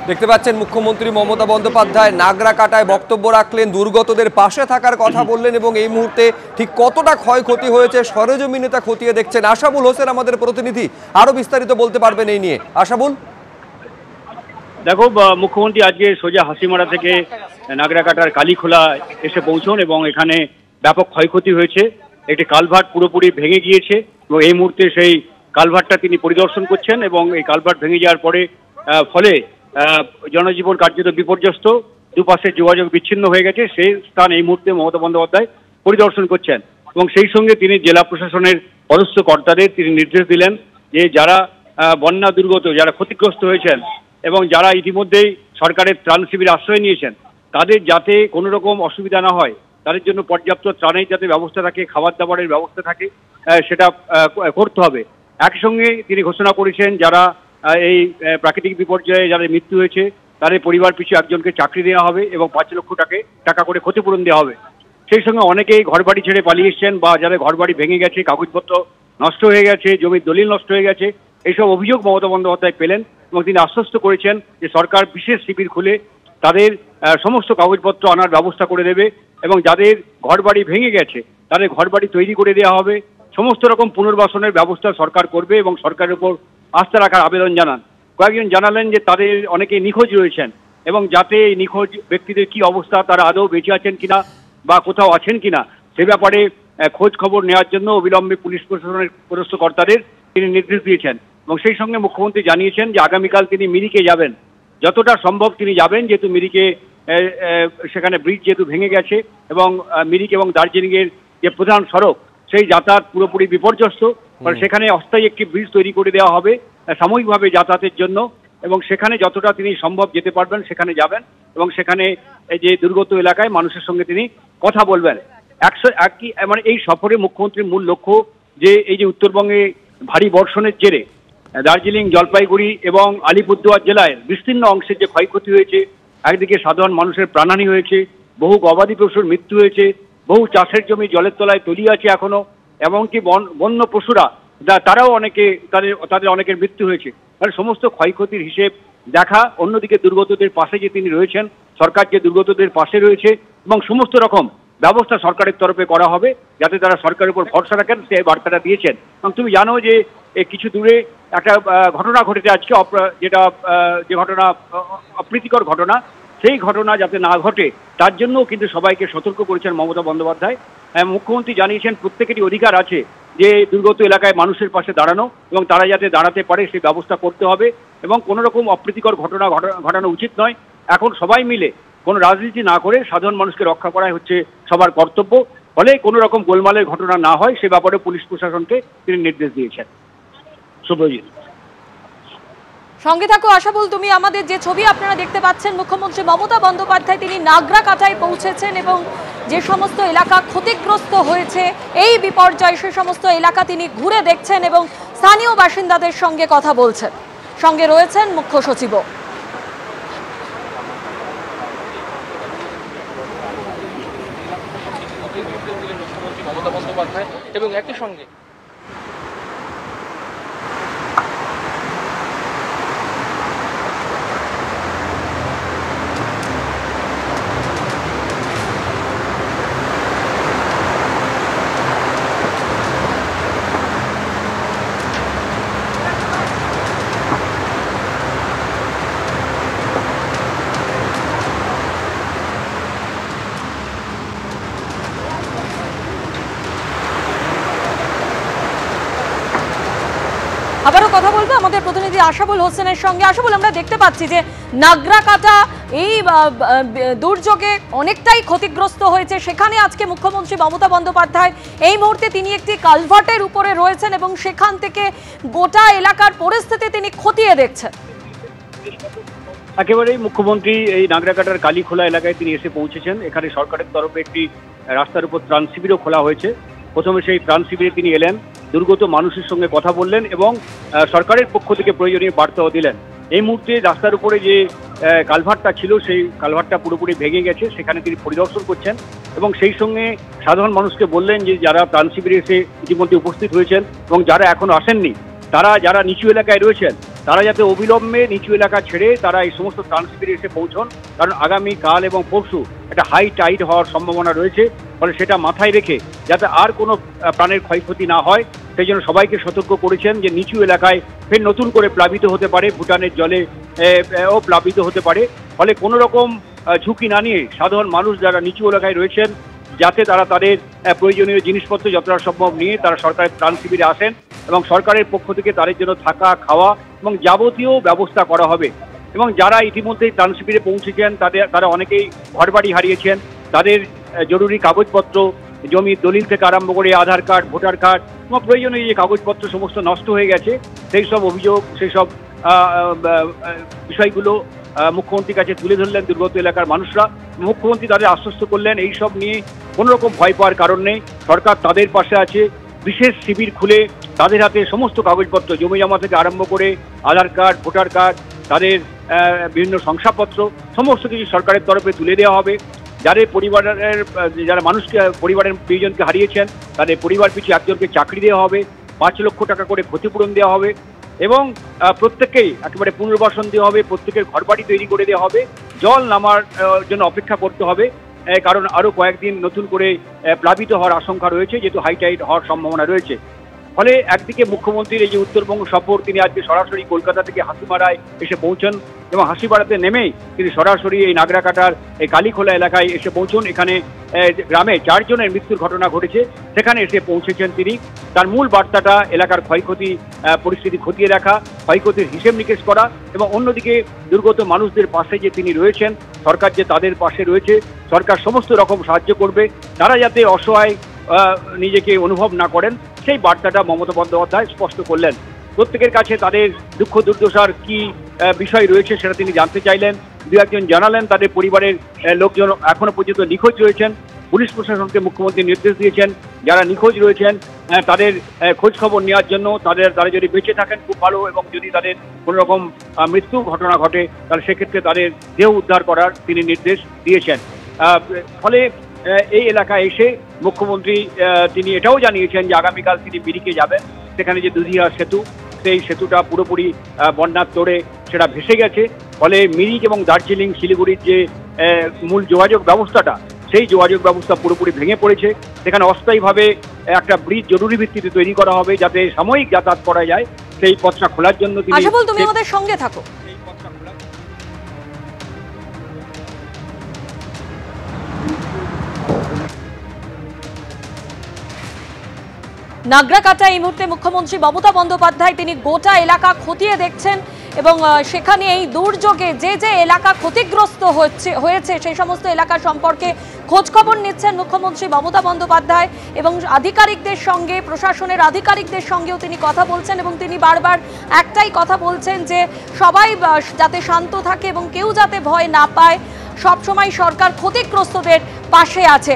দেখতে পাচ্ছেন মুখ্যমন্ত্রী মমতা বন্দ্যোপাধ্যায় নাগরাকাটায় বক্তব্য রাখলেন, দুর্গতদের পাশে থাকার কথা বললেন এবং এই মুহূর্তে ঠিক কতটা ক্ষয়ক্ষতি হয়েছে সরেজমিনে তা খতিয়ে দেখছেন। আশাবুল হোসেন আমাদের প্রতিনিধি আরো বিস্তারিত বলতে পারবেন এই নিয়ে। আশাবুল, দেখো, মুখ্যমন্ত্রী আজকে সোজা হাসিমারা থেকে নাগরাকাটার কালীখোলা এসে পৌঁছন এবং এখানে ব্যাপক ক্ষয়ক্ষতি হয়েছে। একটি কালভার্ট পুরোপুরি ভেঙে গিয়েছে এবং এই মুহূর্তে সেই কালভার্টটা তিনি পরিদর্শন করছেন এবং এই কালভার্ট ভেঙে যাওয়ার পরে ফলে জনজীবন কার্যত বিপর্যস্ত, দুপাশে যোগাযোগ বিচ্ছিন্ন হয়ে গেছে। সেই স্থান এই মুহূর্তে মমতা বন্দ্যোপাধ্যায় পরিদর্শন করছেন এবং সেই সঙ্গে তিনি জেলা প্রশাসনের পদস্থ কর্তাদের তিনি নির্দেশ দিলেন যে যারা বন্যা দুর্গত, যারা ক্ষতিগ্রস্ত হয়েছেন এবং যারা ইতিমধ্যেই সরকারের ত্রাণ শিবিরে আশ্রয় নিয়েছেন তাদের যাতে কোনো রকম অসুবিধা না হয়, তাদের জন্য পর্যাপ্ত ত্রাণের যাতে ব্যবস্থা থাকে, খাবার দাবারের ব্যবস্থা থাকে, সেটা করতে হবে। একই সঙ্গে তিনি ঘোষণা করেছেন যারা এই প্রাকৃতিক বিপর্যয়ে যাদের মৃত্যু হয়েছে তাদের পরিবার পিছু একজনকে চাকরি দেওয়া হবে এবং 5 লক্ষ টাকা করে ক্ষতিপূরণ দেওয়া হবে। সেই সঙ্গে অনেকেই ঘরবাড়ি ছেড়ে পালিয়ে এসছেন বা যাদের ঘরবাড়ি ভেঙে গেছে, কাগজপত্র নষ্ট হয়ে গেছে, জমির দলিল নষ্ট হয়ে গেছে, এইসব অভিযোগ মমতা বন্দ্যোপাধ্যায় পেলেন এবং তিনি আশ্বস্ত করেছেন যে সরকার বিশেষ শিবির খুলে তাদের সমস্ত কাগজপত্র আনার ব্যবস্থা করে দেবে এবং যাদের ঘরবাড়ি ভেঙে গেছে তাদের ঘরবাড়ি তৈরি করে দেওয়া হবে। সমস্ত রকম পুনর্বাসনের ব্যবস্থা সরকার করবে এবং সরকারের উপর আস্থা রাখার আবেদন জানান। কয়েকজন জানালেন যে তাদের অনেকে নিখোঁজ রয়েছেন এবং যাতে এই নিখোঁজ ব্যক্তিদের কি অবস্থা, তারা আদৌ বেঁচে আছেন কিনা বা কোথাও আছেন কিনা সে ব্যাপারে খোঁজ খবর নেওয়ার জন্য অবিলম্বে পুলিশ প্রশাসনের পদস্থ কর্তাদের তিনি নির্দেশ দিয়েছেন এবং সেই সঙ্গে মুখ্যমন্ত্রী জানিয়েছেন যে আগামীকাল তিনি মিরিকে যাবেন, যতটা সম্ভব তিনি যাবেন, যেহেতু মিরিকে সেখানে ব্রিজ যেহেতু ভেঙে গেছে এবং মিরিক এবং দার্জিলিংয়ের যে প্রধান সড়ক সেই যাতায়াত পুরোপুরি বিপর্যস্ত। সেখানে অস্থায়ী একটি ব্রিজ তৈরি করে দেওয়া হবে সাময়িকভাবে যাতায়াতের জন্য এবং সেখানে যতটা তিনি সম্ভব যেতে পারবেন সেখানে যাবেন এবং সেখানে এই যে দুর্গত এলাকায় মানুষের সঙ্গে তিনি কথা বলবেন। মানে এই সফরে মুখ্যমন্ত্রীর মূল লক্ষ্য যে এই যে উত্তরবঙ্গে ভারী বর্ষণের জেরে দার্জিলিং, জলপাইগুড়ি এবং আলিপুরদুয়ার জেলায় বিস্তীর্ণ অংশের যে ক্ষয়ক্ষতি হয়েছে, একদিকে সাধারণ মানুষের প্রাণহানি হয়েছে, বহু গবাদি পশুর মৃত্যু হয়েছে, বহু চাষের জমি জলের তলায় তলিয়ে আছে এখনো, এমনকি বন্য পশুরা তারাও অনেকে তাদের অনেকের মৃত্যু হয়েছে। মানে সমস্ত ক্ষয়ক্ষতির হিসেব দেখা, অন্যদিকে দুর্গতদের পাশে যে তিনি রয়েছেন, সরকার যে দুর্গতদের পাশে রয়েছে এবং সমস্ত রকম ব্যবস্থা সরকারের তরফে করা হবে যাতে তারা সরকারের উপর ভরসা রাখেন, সেই বার্তাটা দিয়েছেন। এবং তুমি জানো যে কিছু দূরে একটা ঘটনা ঘটেছে আজকে, যে ঘটনা অপ্রীতিকর ঘটনা, সেই ঘটনা যাতে না ঘটে তার জন্যও কিন্তু সবাইকে সতর্ক করেছেন মমতা বন্দ্যোপাধ্যায়। মুখ্যমন্ত্রী জানিয়েছেন প্রত্যেকেরই অধিকার আছে যে দুর্গত এলাকায় মানুষের পাশে দাঁড়ানো এবং তারা যাতে দাঁড়াতে পারে সেই ব্যবস্থা করতে হবে এবং কোনো রকম অপ্রীতিকর ঘটনা ঘটানো উচিত নয়। এখন সবাই মিলে কোনো রাজনীতি না করে সাধারণ মানুষকে রক্ষা করাই হচ্ছে সবার কর্তব্য, ফলে কোনো রকম গোলমালের ঘটনা না হয় সে ব্যাপারে পুলিশ প্রশাসনকে তিনি নির্দেশ দিয়েছেন। শুভজিৎ, সঙ্গে থাকো আশাবুল। তুমি আমাদের যে ছবি আপনারা দেখতে পাচ্ছেন, মুখ্যমন্ত্রী মমতা বন্দ্যোপাধ্যায় তিনি নাগরাকাটায় পৌঁছেছেন এবং যে সমস্ত এলাকা ক্ষতিগ্রস্ত হয়েছে এই বিপর্যয় সে সমস্ত এলাকা তিনি ঘুরে দেখছেন এবং স্থানীয় বাসিন্দাদের সঙ্গে কথা বলছেন। সঙ্গে রয়েছেন মুখ্য সচিবও। মমতা বন্দ্যোপাধ্যায় এবং একই সঙ্গে আবারও কথা বলবো আমাদের প্রতিনিধি আশাবুল হোসেনের সঙ্গে। আশাবুল, আমরা দেখতে পাচ্ছি যে নাগরাকাটা এই দুর্যোগে অনেকটাই ক্ষতিগ্রস্ত হয়েছে, সেখানে আজকে মুখ্যমন্ত্রী মমতা বন্দ্যোপাধ্যায় এই মুহূর্তে তিনি একটি কালভার্টের উপরে রয়েছেন এবং সেখান থেকে গোটা এলাকার পরিস্থিতি তিনি খতিয়ে দেখছেন। একেবারেই মুখ্যমন্ত্রী এই নাগরাকাটার কালীখোলা এলাকায় তিনি এসে পৌঁছেছেন। এখানে সরকারের তরফে একটি রাস্তার উপর ত্রাণ শিবিরও খোলা হয়েছে। প্রথমে সেই ত্রাণ শিবিরে তিনি এলেন, দুর্গত মানুষের সঙ্গে কথা বললেন এবং সরকারের পক্ষ থেকে প্রয়োজনীয় বার্তাও দিলেন। এই মুহূর্তে রাস্তার উপরে যে কালভার্টটা ছিল সেই কালভার্টটা পুরোপুরি ভেঙে গেছে, সেখানে তিনি পরিদর্শন করছেন এবং সেই সঙ্গে সাধারণ মানুষকে বললেন যে যারা ত্রাণ শিবিরে এসে ইতিমধ্যে উপস্থিত হয়েছেন এবং যারা এখনো আসেননি তারা যারা নিচু এলাকায় রয়েছেন তারা যাতে অবিলম্বে নিচু এলাকা ছেড়ে তারা এই সমস্ত ত্রাণ শিবিরে এসে পৌঁছন, কারণ আগামী কাল এবং পরশু একটা হাই টাইড হওয়ার সম্ভাবনা রয়েছে। ফলে সেটা মাথায় রেখে যাতে আর কোনো প্রাণের ক্ষয়ক্ষতি না হয় সেই জন্য সবাইকে সতর্ক করেছেন যে নিচু এলাকায় ফের নতুন করে প্লাবিত হতে পারে, ভুটানের জলে ও প্লাবিত হতে পারে। ফলে কোনো রকম ঝুঁকি না নিয়ে সাধারণ মানুষ যারা নিচু এলাকায় রয়েছেন যাতে তারা তাদের প্রয়োজনীয় জিনিসপত্র যতটা সম্ভব নিয়ে তারা সরকারের ত্রাণ শিবিরে আসেন এবং সরকারের পক্ষ থেকে তাদের জন্য থাকা, খাওয়া এবং যাবতীয় ব্যবস্থা করা হবে। এবং যারা ইতিমধ্যেই ত্রাণ শিবিরে পৌঁছেছেন তারা অনেকেই ঘরবাড়ি হারিয়েছেন, তাদের জরুরি কাগজপত্র, জমির দলিল থেকে আরম্ভ করে আধার কার্ড, ভোটার কার্ড এবং প্রয়োজনীয় যে কাগজপত্র সমস্ত নষ্ট হয়ে গেছে সেই সব অভিযোগ, সেই সব বিষয়গুলো মুখ্যমন্ত্রীর কাছে তুলে ধরলেন দুর্গত এলাকার মানুষরা। মুখ্যমন্ত্রী তাদের আশ্বস্ত করলেন এই সব নিয়ে কোনো রকম ভয় পাওয়ার কারণ নেই, সরকার তাদের পাশে আছে। বিশেষ শিবির খুলে তাদের হাতে সমস্ত কাগজপত্র, জমি জমা থেকে আরম্ভ করে আধার কার্ড, ভোটার কার্ড, তাদের বিভিন্ন শংসাপত্র সমস্ত কিছু সরকারের তরফে তুলে দেওয়া হবে। যারা মানুষকে পরিবারের প্রিয়জনকে হারিয়েছেন তাদের পরিবার পিছু একজনকে চাকরি দেওয়া হবে, 5 লক্ষ টাকা করে ক্ষতিপূরণ দেওয়া হবে এবং প্রত্যেককেই একেবারে পুনর্বাসন দেওয়া হবে, প্রত্যেকের ঘরবাড়ি তৈরি করে দেওয়া হবে। জল নামার জন্য অপেক্ষা করতে হবে, কারণ আরও কয়েকদিন নতুন করে প্লাবিত হওয়ার আশঙ্কা রয়েছে, যেহেতু হাই টাইড হওয়ার সম্ভাবনা রয়েছে। ফলে একদিকে মুখ্যমন্ত্রীর এই যে উত্তরবঙ্গ সফর, তিনি আজকে সরাসরি কলকাতা থেকে হাসিমারায় এসে পৌঁছন এবং হাসিমারাতে নেমেই তিনি সরাসরি এই নাগরাকাটার এই কালীখোলা এলাকায় এসে পৌঁছন। এখানে গ্রামে 4 জনের মৃত্যুর ঘটনা ঘটেছে, সেখানে এসে পৌঁছেছেন তিনি। তার মূল বার্তাটা এলাকার ক্ষয়ক্ষতি পরিস্থিতি খতিয়ে দেখা, ক্ষয়ক্ষতির হিসেব নিকেশ করা এবং অন্যদিকে দুর্গত মানুষদের পাশে যে তিনি রয়েছেন, সরকার যে তাদের পাশে রয়েছে, সরকার সমস্ত রকম সাহায্য করবে, তারা যাতে অসহায় নিজেকে অনুভব না করেন সেই বার্তাটা মমতা বন্দ্যোপাধ্যায় স্পষ্ট করলেন। প্রত্যেকের কাছে তাদের দুঃখ দুর্দশার কি বিষয় রয়েছে সেটা তিনি জানতে চাইলেন। 2-1 জন জানালেন তাদের পরিবারের লোকজন এখনো পর্যন্ত নিখোঁজ রয়েছেন। পুলিশ প্রশাসনকে মুখ্যমন্ত্রী নির্দেশ দিয়েছেন যারা নিখোঁজ রয়েছেন তাদের খোঁজ খবর নেওয়ার জন্য, তারা যদি বেঁচে থাকেন খুব ভালো, এবং যদি তাদের কোনো রকম মৃত্যু ঘটনা ঘটে তাহলে সেক্ষেত্রে তাদের দেহ উদ্ধার করার তিনি নির্দেশ দিয়েছেন। ফলে এই এলাকায় এসে মুখ্যমন্ত্রী তিনি এটাও জানিয়েছেন যে আগামীকাল তিনি মিরিকে যাবেন। সেখানে যে দুধিয়া সেতু, সেই সেতুটা পুরোপুরি বন্যার তোড়ে সেটা ভেসে গেছে। ফলে মিরিক এবং দার্জিলিং, শিলিগুড়ির যে মূল যোগাযোগ ব্যবস্থাটা, সেই যোগাযোগ ব্যবস্থা পুরোপুরি ভেঙে পড়েছে। সেখানে অস্থায়ীভাবে একটা ব্রিজ জরুরি ভিত্তিতে তৈরি করা হবে যাতে সাময়িক যাতায়াত করা যায়, সেই পথটা খোলার জন্য তিনি। তুমি আমাদের সঙ্গে থাকো। নাগরাকাটা এই মুহূর্তে মুখ্যমন্ত্রী মমতা বন্দ্যোপাধ্যায় তিনি গোটা এলাকা খতিয়ে দেখছেন এবং সেখানে এই দুর্যোগে যে যে এলাকা ক্ষতিগ্রস্ত হয়েছে সেই সমস্ত এলাকা সম্পর্কে খোঁজ খবর নিচ্ছেন মুখ্যমন্ত্রী মমতা বন্দ্যোপাধ্যায় এবং আধিকারিকদের সঙ্গে, প্রশাসনের আধিকারিকদের সঙ্গেও তিনি কথা বলছেন এবং তিনি বারবার একটাই কথা বলছেন যে সবাই যাতে শান্ত থাকে এবং কেউ যাতে ভয় না পায়, সবসময় সরকার ক্ষতিগ্রস্তদের পাশে আছে।